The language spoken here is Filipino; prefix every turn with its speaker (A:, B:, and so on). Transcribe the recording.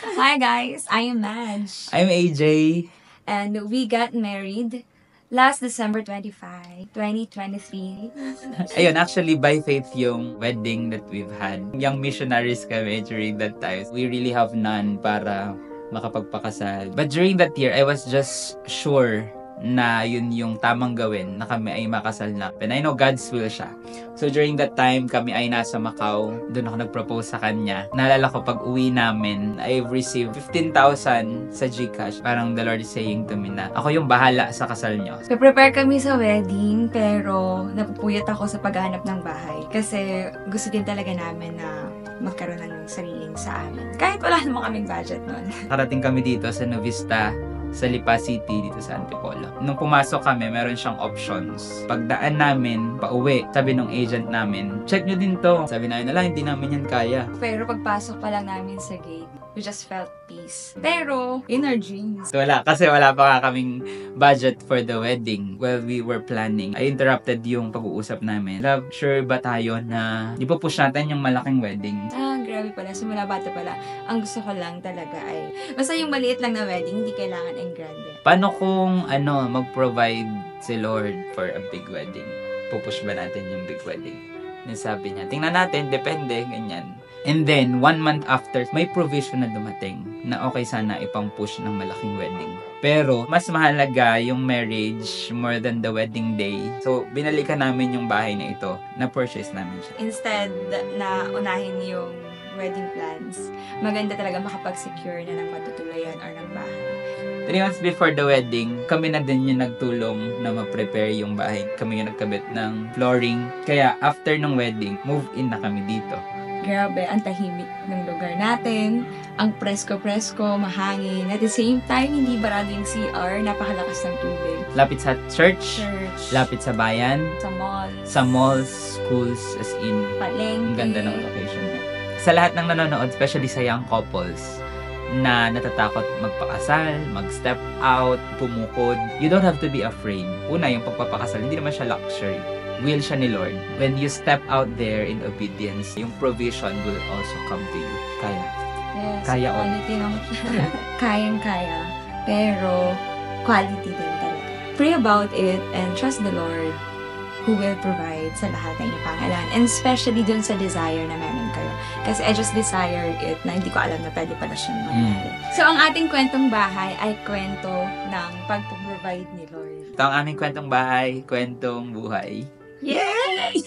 A: Hi guys, I am Madge.
B: I'm AJ.
A: And we got married last December 25, 2023.
B: Ayun, actually, by faith yung wedding that we've had. Young missionaries kami during that time. We really have none para makapagpakasal. But during that year, I was just sure na yun yung tamang gawin, na kami ay makasal na. And I know God's will siya. So during that time, kami ay nasa Macau. Doon ako nag-propose sa kanya. Naalala ko pag uwi namin, I've received 15,000 sa GCash. Parang the Lord is saying to me na ako yung bahala sa kasal nyo.
A: Prepare kami sa wedding, pero napupuyat ako sa paghanap ng bahay. Kasi gusto din talaga namin na magkaroon ng sariling sa amin. Kahit wala naman kaming budget nun.
B: Karating kami dito sa Novista, sa Lipa City, dito sa Antipolo. Nung pumasok kami, meron siyang options. Pagdaan namin, pauwi, sabi nung agent namin, check nyo din to. Sabi namin, hindi namin yan kaya.
A: Pero pagpasok pa lang namin sa gate, we just felt peace. Pero, in our dreams.
B: So, kasi wala pa nga kaming budget for the wedding. While we were planning, I interrupted yung pag-uusap namin. Love, sure ba tayo na ipupush natin yung malaking wedding?
A: Grabe pala. Simula bata pala. Ang gusto ko lang talaga ay, basta yung maliit lang na wedding, hindi kailangan ang grande.
B: Paano kung, mag-provide si Lord for a big wedding? Pupush ba natin yung big wedding? Then sabi niya, tingnan natin, depende, ganyan. And then, 1 month after, may provision na dumating na okay sana ipang-push ng malaking wedding. Pero, mas mahalaga yung marriage more than the wedding day. So, binalikan namin yung bahay na ito. Na-purchase namin siya.
A: Instead na unahin yung wedding plans, maganda talaga makapag-secure na ng matutuluyan or ng bahay.
B: 3 months before the wedding, kami na din yung nagtulong na ma-prepare yung bahay. Kami yung nagkabit ng flooring. Kaya, after ng wedding, move in na kami dito.
A: Grabe, ang tahimik ng lugar natin. Ang presko-presko, mahangin. At the same time, hindi barado yung CR. Napakalakas ng tubig.
B: Lapit sa church. Lapit sa bayan.
A: Sa malls.
B: Sa malls, schools, as in.
A: Palengke.
B: Ang ganda ng location niya. Sa lahat ng nanonood, especially sa young couples, na natatakot magpakasal, mag-step out, pumukod, you don't have to be afraid. Una, yung pagpapakasal, hindi naman siya luxury. Will siya ni Lord. When you step out there in obedience, yung provision will also come to you. Kaya.
A: Yes,
B: Kaya
A: quality ng kayang-kaya. Pero, quality din talaga. Pray about it and trust the Lord who will provide sa lahat ng inyong pangailangan. And especially dun sa desire na meron kayo. Kasi I just desire it na hindi ko alam na pwede pala siyang mangyari. So, ang ating kwentong bahay ay kwento ng pagpaprovide ni Lord.
B: Ito ang aming kwentong bahay, kwentong buhay.
A: Yay!